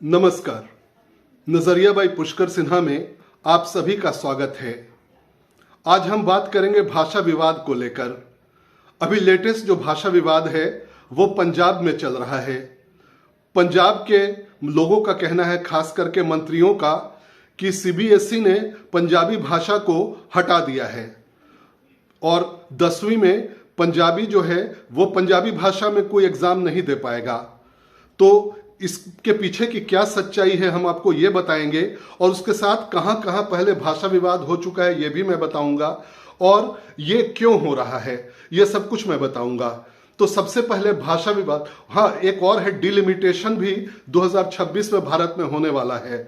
नमस्कार। नजरिया बाई पुष्कर सिन्हा में आप सभी का स्वागत है। आज हम बात करेंगे भाषा विवाद को लेकर। अभी लेटेस्ट जो भाषा विवाद है वो पंजाब में चल रहा है। पंजाब के लोगों का कहना है, खास करके मंत्रियों का, कि सीबीएसई ने पंजाबी भाषा को हटा दिया है और 10वीं में पंजाबी जो है वो पंजाबी भाषा में कोई एग्जाम नहीं दे पाएगा। तो इसके पीछे की क्या सच्चाई है हम आपको ये बताएंगे, और उसके साथ कहां कहां पहले भाषा विवाद हो चुका है ये भी मैं बताऊंगा, और ये क्यों हो रहा है ये सब कुछ मैं बताऊंगा। तो सबसे पहले भाषा विवाद, हाँ एक और है, डिलिमिटेशन भी 2026 में भारत में होने वाला है।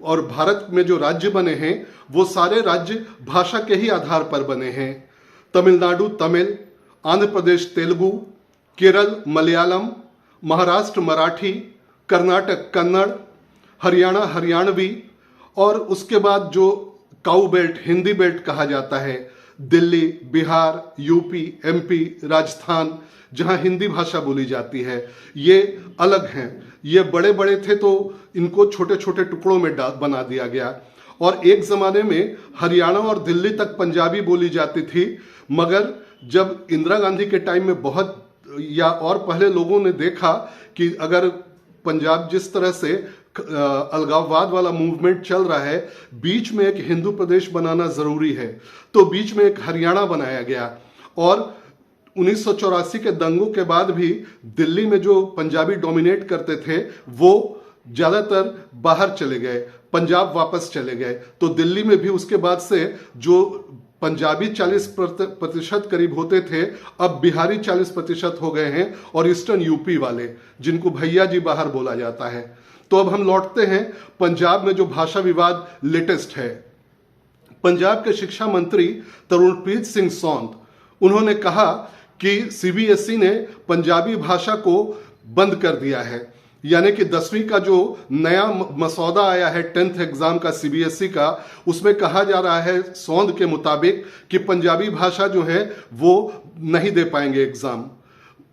और भारत में जो राज्य बने हैं वो सारे राज्य भाषा के ही आधार पर बने हैं। तमिलनाडु तमिल, आंध्र प्रदेश तेलुगु, केरल मलयालम, महाराष्ट्र मराठी, कर्नाटक कन्नड़, हरियाणा हरियाणवी, और उसके बाद जो काऊ बेल्ट हिंदी बेल्ट कहा जाता है, दिल्ली, बिहार, यूपी, एमपी, राजस्थान, जहां हिंदी भाषा बोली जाती है, ये अलग हैं। ये बड़े बड़े थे तो इनको छोटे छोटे टुकड़ों में बना दिया गया। और एक जमाने में हरियाणा और दिल्ली तक पंजाबी बोली जाती थी, मगर जब इंदिरा गांधी के टाइम में बहुत या और पहले लोगों ने देखा कि अगर पंजाब जिस तरह से अलगाववाद वाला मूवमेंट चल रहा है, बीच में एक हिंदू प्रदेश बनाना जरूरी है, तो बीच में एक हरियाणा बनाया गया। और 1984 के दंगों के बाद भी दिल्ली में जो पंजाबी डोमिनेट करते थे वो ज्यादातर बाहर चले गए, पंजाब वापस चले गए। तो दिल्ली में भी उसके बाद से जो पंजाबी 40% करीब होते थे, अब बिहारी 40% हो गए हैं, और ईस्टर्न यूपी वाले जिनको भैया जी बाहर बोला जाता है। तो अब हम लौटते हैं पंजाब में जो भाषा विवाद लेटेस्ट है। पंजाब के शिक्षा मंत्री तरुणप्रीत सिंह सौंद, उन्होंने कहा कि सीबीएसई ने पंजाबी भाषा को बंद कर दिया है। यानी कि 10वीं का जो नया मसौदा आया है 10th एग्जाम का सीबीएसई का, उसमें कहा जा रहा है सौंद के मुताबिक कि पंजाबी भाषा जो है वो नहीं दे पाएंगे एग्जाम।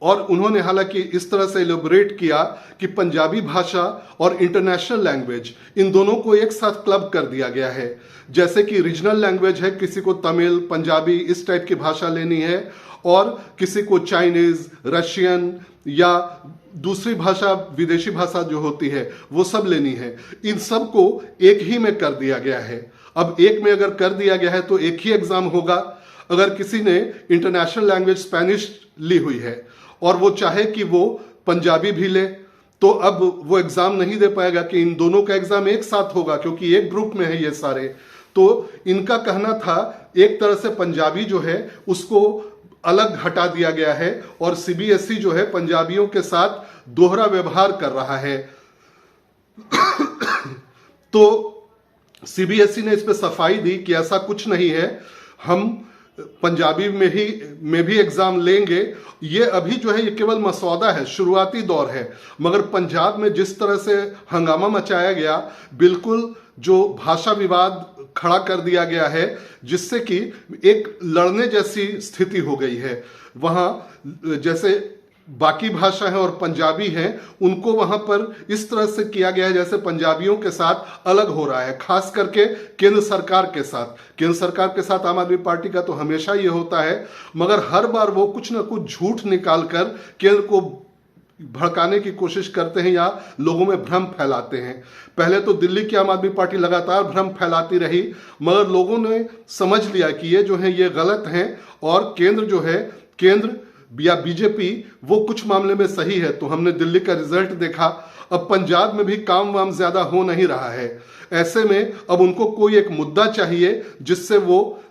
और उन्होंने हालांकि इस तरह से एलोबरेट किया कि पंजाबी भाषा और इंटरनेशनल लैंग्वेज, इन दोनों को एक साथ क्लब कर दिया गया है। जैसे कि रीजनल लैंग्वेज है, किसी को तमिल, पंजाबी इस टाइप की भाषा लेनी है, और किसी को चाइनीज, रशियन या दूसरी भाषा, विदेशी भाषा जो होती है वो सब लेनी है। इन सब को एक ही में कर दिया गया है। अब एक में अगर कर दिया गया है तो एक ही एग्जाम होगा। अगर किसी ने इंटरनेशनल लैंग्वेज स्पेनिश ली हुई है और वो चाहे कि वो पंजाबी भी ले, तो अब वो एग्जाम नहीं दे पाएगा कि इन दोनों का एग्जाम एक साथ होगा, क्योंकि एक ग्रुप में है ये सारे। तो इनका कहना था एक तरह से पंजाबी जो है उसको अलग हटा दिया गया है, और सीबीएसई जो है पंजाबियों के साथ दोहरा व्यवहार कर रहा है। तो सीबीएसई ने इस पे सफाई दी कि ऐसा कुछ नहीं है, हम पंजाबी में भी एग्जाम लेंगे। ये अभी जो है ये केवल मसौदा है, शुरुआती दौर है, मगर पंजाब में जिस तरह से हंगामा मचाया गया, बिल्कुल जो भाषा विवाद खड़ा कर दिया गया है, जिससे कि एक लड़ने जैसी स्थिति हो गई है। वहां जैसे बाकी भाषा है और पंजाबी है, उनको वहां पर इस तरह से किया गया है जैसे पंजाबियों के साथ अलग हो रहा है, खास करके केंद्र सरकार के साथ। केंद्र सरकार के साथ आम आदमी पार्टी का तो हमेशा ये होता है, मगर हर बार वो कुछ ना कुछ झूठ निकालकर केंद्र को भड़काने की कोशिश करते हैं या लोगों में भ्रम फैलाते हैं। पहले तो दिल्ली की आम आदमी पार्टी लगातार भ्रम फैलाती रही, मगर लोगों ने समझ लिया कि ये जो है ये गलत हैं, और केंद्र जो है, केंद्र या बीजेपी वो कुछ मामले में सही है। तो हमने दिल्ली का रिजल्ट देखा। अब पंजाब में भी काम वाम ज्यादा हो नहीं रहा है। ऐसे में अब उनको कोई एक मुद्दा चाहिए जिससे वो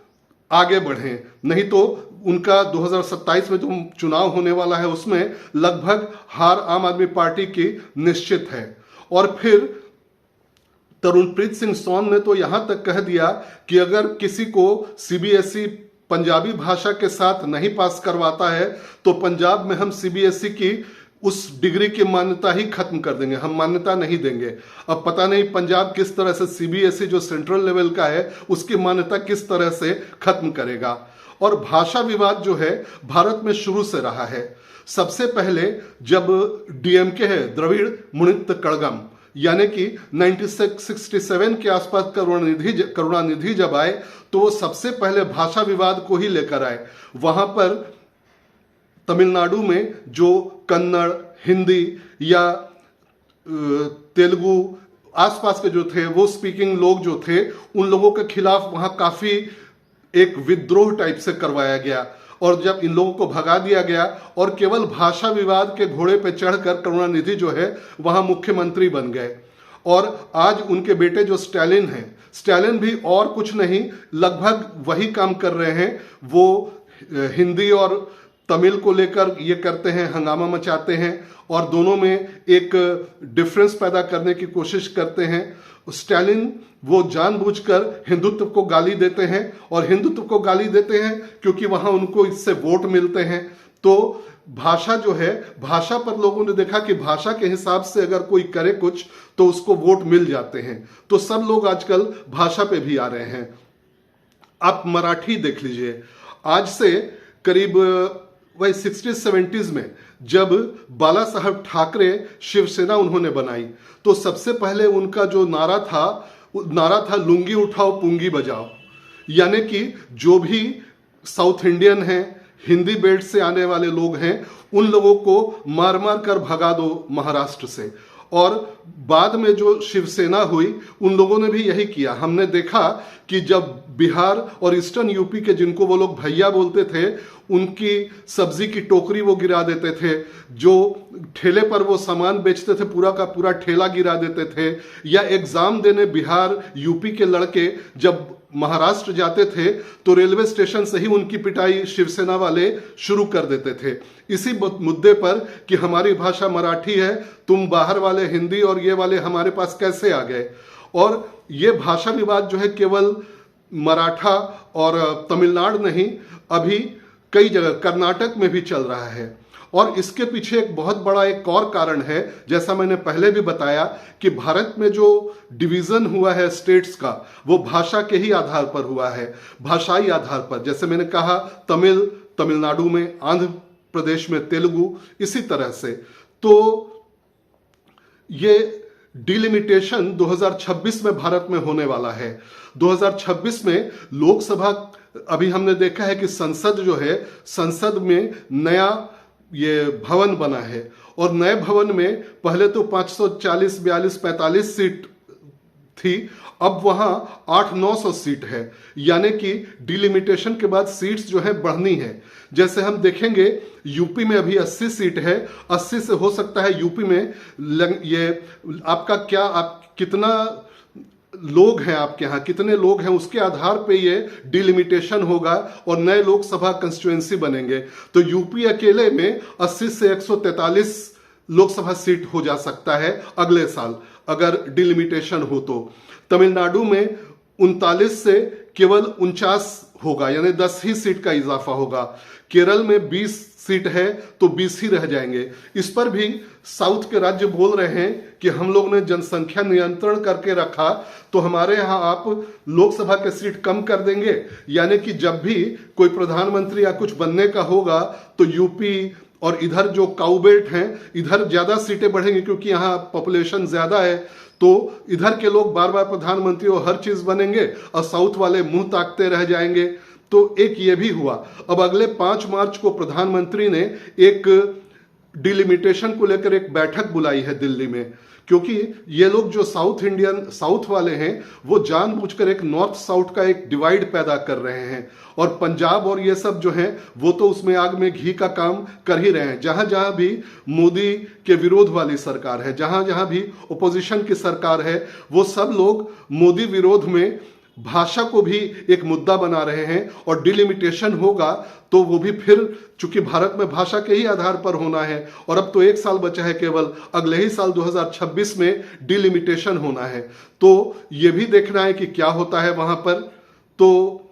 आगे बढ़े, नहीं तो उनका 2027 में जो चुनाव होने वाला है उसमें लगभग हार आम आदमी पार्टी की निश्चित है। और फिर तरुणप्रीत सिंह सौंद ने तो यहां तक कह दिया कि अगर किसी को सीबीएसई पंजाबी भाषा के साथ नहीं पास करवाता है तो पंजाब में हम सीबीएसई की उस डिग्री की मान्यता ही खत्म कर देंगे, हम मान्यता नहीं देंगे। अब पता नहीं पंजाब किस तरह से सीबीएसई जो सेंट्रल लेवल का है उसकी मान्यता किस तरह से खत्म करेगा। और भाषा विवाद जो है भारत में शुरू से रहा है। सबसे पहले जब डीएमके है, द्रविड़ मुनित्र कड़गम, यानी कि 1967 के आसपास करुणानिधि जब आए तो वो सबसे पहले भाषा विवाद को ही लेकर आए। वहां पर तमिलनाडु में जो कन्नड़, हिंदी या तेलुगु आसपास के जो थे वो स्पीकिंग लोग जो थे, उन लोगों के खिलाफ वहां काफी एक विद्रोह टाइप से करवाया गया। और जब इन लोगों को भगा दिया गया और केवल भाषा विवाद के घोड़े पे चढ़कर करुणानिधि जो है वहां मुख्यमंत्री बन गए। और आज उनके बेटे जो स्टालिन हैं, स्टालिन भी और कुछ नहीं, लगभग वही काम कर रहे हैं। वो हिंदी और तमिल को लेकर ये करते हैं, हंगामा मचाते हैं और दोनों में एक डिफरेंस पैदा करने की कोशिश करते हैं। स्टालिन वो जानबूझकर हिंदुत्व को गाली देते हैं और हिंदुत्व को गाली देते हैं क्योंकि वहां उनको इससे वोट मिलते हैं। तो भाषा जो है, भाषा पर लोगों ने देखा कि भाषा के हिसाब से अगर कोई करे कुछ तो उसको वोट मिल जाते हैं। तो सब लोग आजकल भाषा पे भी आ रहे हैं। आप मराठी देख लीजिए, आज से करीब वही 60-70s में जब बाला साहब ठाकरे शिवसेना उन्होंने बनाई तो सबसे पहले उनका जो नारा था लुंगी उठाओ पुंगी बजाओ। यानी कि जो भी साउथ इंडियन हैं, हिंदी बेल्ट से आने वाले लोग हैं, उन लोगों को मार मार कर भगा दो महाराष्ट्र से। और बाद में जो शिवसेना हुई उन लोगों ने भी यही किया। हमने देखा कि जब बिहार और ईस्टर्न यूपी के जिनको वो लोग भैया बोलते थे, उनकी सब्जी की टोकरी वो गिरा देते थे, जो ठेले पर वो सामान बेचते थे पूरा का पूरा ठेला गिरा देते थे। या एग्जाम देने बिहार यूपी के लड़के जब महाराष्ट्र जाते थे तो रेलवे स्टेशन से ही उनकी पिटाई शिवसेना वाले शुरू कर देते थे, इसी मुद्दे पर कि हमारी भाषा मराठी है, तुम बाहर वाले हिंदी और ये वाले हमारे पास कैसे आ गए। और ये भाषा विवाद जो है केवल मराठा और तमिलनाडु नहीं, अभी कई जगह कर्नाटक में भी चल रहा है। और इसके पीछे एक बहुत बड़ा एक और कारण है, जैसा मैंने पहले भी बताया कि भारत में जो डिवीजन हुआ है स्टेट्स का, वो भाषा के ही आधार पर हुआ है, भाषाई आधार पर। जैसे मैंने कहा तमिलनाडु में, आंध्र प्रदेश में तेलुगु, इसी तरह से। तो ये डिलिमिटेशन 2026 में भारत में होने वाला है। 2026 में लोकसभा, अभी हमने देखा है कि संसद जो है, संसद में नया ये भवन बना है और नए भवन में पहले तो 540, 42, 45 सीट थी, अब वहां 800-900 सीट है। यानी कि डिलिमिटेशन के बाद सीट्स जो है बढ़नी है। जैसे हम देखेंगे यूपी में अभी 80 सीट है, 80 से हो सकता है यूपी में ये आपका क्या, आप कितना लोग हैं, आपके यहाँ कितने लोग हैं, उसके आधार पे ये डिलिमिटेशन होगा और नए लोकसभा कंस्टिट्यूएंसी बनेंगे। तो यूपी अकेले में 80 से 143 लोकसभा सीट हो जा सकता है अगले साल अगर डिलिमिटेशन हो तो। तमिलनाडु में 39 से केवल 49 होगा, यानी 10 ही सीट का इजाफा होगा। केरल में 20 सीट है तो 20 ही रह जाएंगे। इस पर भी साउथ के राज्य बोल रहे हैं कि हम लोग ने जनसंख्या नियंत्रण करके रखा तो हमारे यहाँ आप लोकसभा के सीट कम कर देंगे। यानी कि जब भी कोई प्रधानमंत्री या कुछ बनने का होगा तो यूपी और इधर जो काऊ बेल्ट हैं, इधर ज्यादा सीटें बढ़ेंगी क्योंकि यहाँ पॉपुलेशन ज्यादा है। तो इधर के लोग बार बार प्रधानमंत्री और हर चीज बनेंगे और साउथ वाले मुंह ताकते रह जाएंगे। तो एक ये भी हुआ। अब अगले 5 मार्च को प्रधानमंत्री ने एक डिलिमिटेशन को लेकर एक बैठक बुलाई है दिल्ली में, क्योंकि ये लोग जो साउथ वाले हैं वो जानबूझकर एक नॉर्थ साउथ का एक डिवाइड पैदा कर रहे हैं। और पंजाब और ये सब जो हैं वो तो उसमें आग में घी का काम कर ही रहे हैं। जहां जहां भी मोदी के विरोध वाली सरकार है, जहां जहां भी ओपोजिशन की सरकार है, वो सब लोग मोदी विरोध में भाषा को भी एक मुद्दा बना रहे हैं। और डिलिमिटेशन होगा तो वो भी फिर, चूंकि भारत में भाषा के ही आधार पर होना है और अब तो 1 साल बचा है केवल, अगले ही साल 2026 में डिलिमिटेशन होना है। तो ये भी देखना है कि क्या होता है वहां पर। तो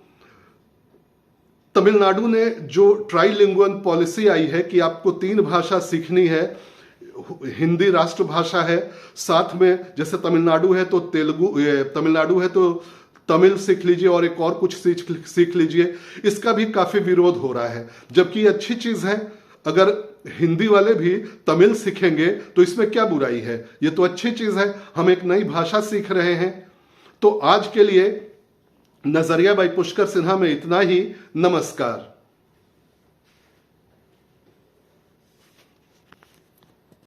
तमिलनाडु ने जो ट्राइलिंगुअल पॉलिसी आई है कि आपको 3 भाषा सीखनी है, हिंदी राष्ट्रभाषा है, साथ में जैसे तमिलनाडु है तो तमिलनाडु है तो तमिल सीख लीजिए और एक और कुछ सीख लीजिए। इसका भी काफी विरोध हो रहा है, जबकि अच्छी चीज है। अगर हिंदी वाले भी तमिल सीखेंगे तो इसमें क्या बुराई है? ये तो अच्छी चीज है, हम एक नई भाषा सीख रहे हैं। तो आज के लिए नजरिया बाई पुष्कर सिन्हा में इतना ही। नमस्कार।